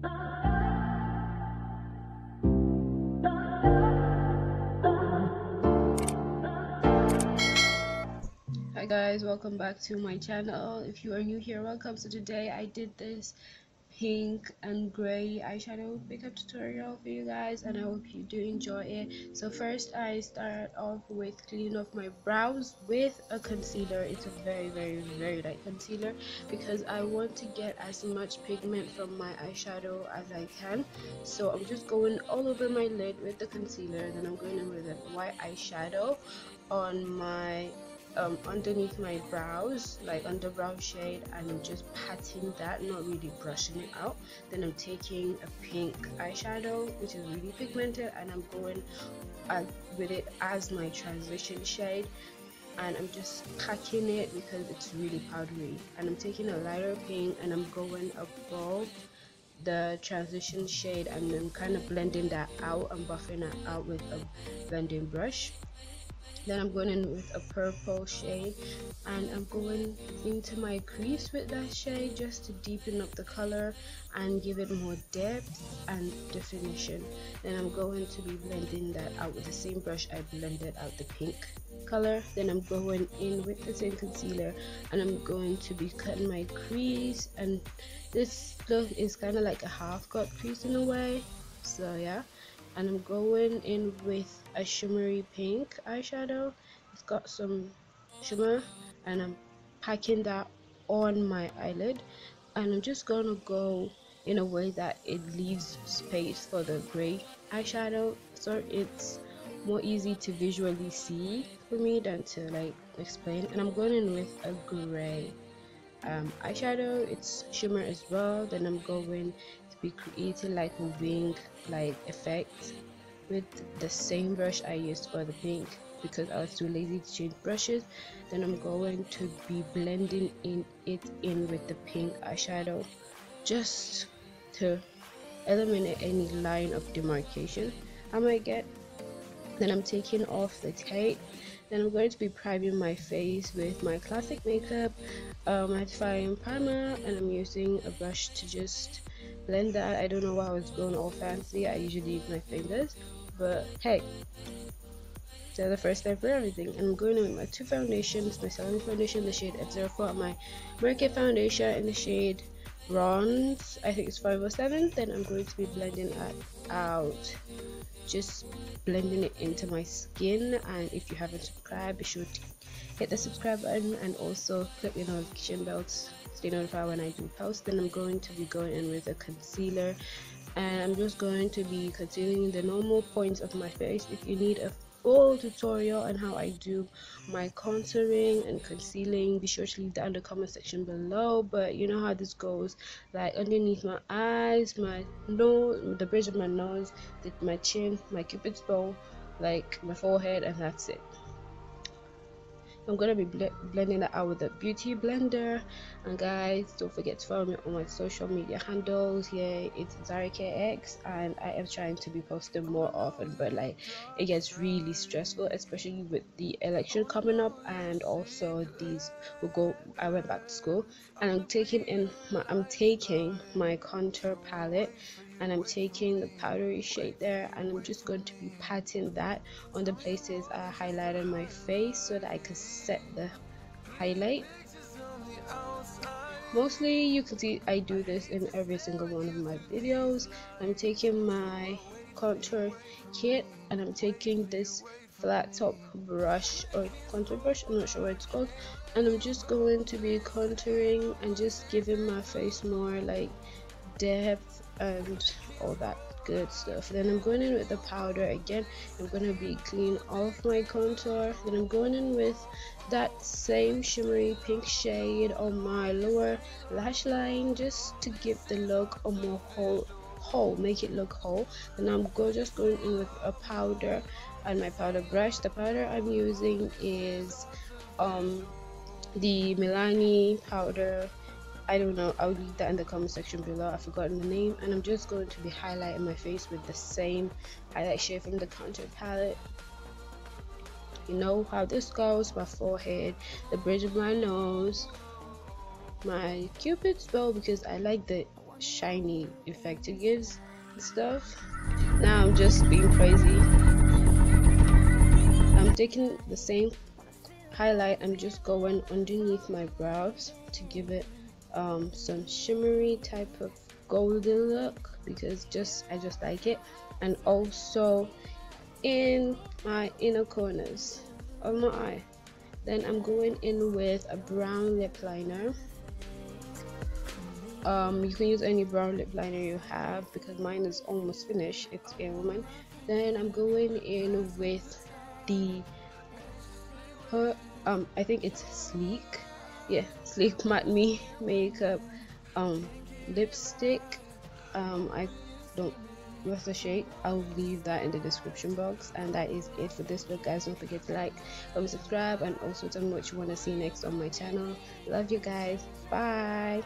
Hi guys, welcome back to my channel. If you are new here, welcome. So today I did this pink and gray eyeshadow makeup tutorial for you guys, and I hope you do enjoy it. So first I start off with cleaning off my brows with a concealer. It's a very light concealer because I want to get as much pigment from my eyeshadow as I can. So I'm just going all over my lid with the concealer, then I'm going in with a white eyeshadow on my underneath my brows, like under brow shade, and I'm just patting that, not really brushing it out. Then I'm taking a pink eyeshadow which is really pigmented, and I'm going with it as my transition shade, and I'm just packing it because it's really powdery. And I'm taking a lighter pink and I'm going above the transition shade, and then kind of blending that out and buffing it out with a blending brush. Then I'm going in with a purple shade, and I'm going into my crease with that shade just to deepen up the color and give it more depth and definition. Then I'm going to be blending that out with the same brush I blended out the pink color. Then I'm going in with the same concealer and I'm going to be cutting my crease, and this look is kind of like a half cut crease in a way, so yeah. And I'm going in with a shimmery pink eyeshadow. It's got some shimmer, and I'm packing that on my eyelid, and I'm just gonna go in a way that it leaves space for the gray eyeshadow, so it's more easy to visually see for me than to like explain. And I'm going in with a gray eyeshadow. It's shimmer as well. Then I'm going to be creating like a wing like effect with the same brush I used for the pink because I was too lazy to change brushes. Then I'm going to be blending it in with the pink eyeshadow just to eliminate any line of demarcation I might get. Then I'm taking off the tape. Then I'm going to be priming my face with my classic makeup mattifying primer, and I'm using a brush to just blend that. I don't know why I was going all fancy. I usually use my fingers, but hey, so the first time for everything. And I'm going in with my two foundations, my Styling foundation in the shade F04, my Market foundation in the shade Bronze, I think it's 507. Then I'm going to be blending that out, just blending it into my skin. And if you haven't subscribed, be sure to hit the subscribe button and also click the notification bell to stay notified when I do post. Then I'm going to be going in with a concealer, and I'm just going to be concealing the normal points of my face. If you need a full tutorial on how I do my contouring and concealing, be sure to leave that in the comment section below. But you know how this goes, like underneath my eyes, my nose, the bridge of my nose, my chin, my cupid's bow, like my forehead, and that's it. I'm gonna be blending that out with a beauty blender. And guys, don't forget to follow me on my social media handles. Yeah, it's ZaraKX, and I am trying to be posting more often, but like it gets really stressful, especially with the election coming up, and also I went back to school, and I'm taking my contour palette, and I'm taking the powdery shade there, and I'm just going to be patting that on the places I highlighted my face so that I can set the highlight. Mostly you can see I do this in every single one of my videos. I'm taking my contour kit, and I'm taking this flat top brush or contour brush, I'm not sure what it's called, and I'm just going to be contouring and just giving my face more like depth and all that good stuff. Then I'm going in with the powder again. I'm going to be clean off my contour. Then I'm going in with that same shimmery pink shade on my lower lash line just to give the look a more whole, make it look whole. Then I'm just going in with a powder and my powder brush. The powder I'm using is the Milani powder. I don't know, I'll leave that in the comment section below. I've forgotten the name. And I'm just going to be highlighting my face with the same highlight shade from the contour palette. You know how this goes: my forehead, the bridge of my nose, my cupid's bow, because I like the shiny effect it gives and stuff. Now I'm just being crazy. I'm taking the same highlight, I'm just going underneath my brows to give it some shimmery type of golden look, because I just like it, and also in my inner corners of my eye. Then I'm going in with a brown lip liner. You can use any brown lip liner you have, because mine is almost finished. It's a woman. Then I'm going in with the I think it's Sleek, yeah, Sleek Matte Me makeup lipstick. I don't what's the shade, I'll leave that in the description box. And that is it for this look, guys. Don't forget to like, comment, subscribe, and also tell me what you want to see next on my channel. Love you guys, bye.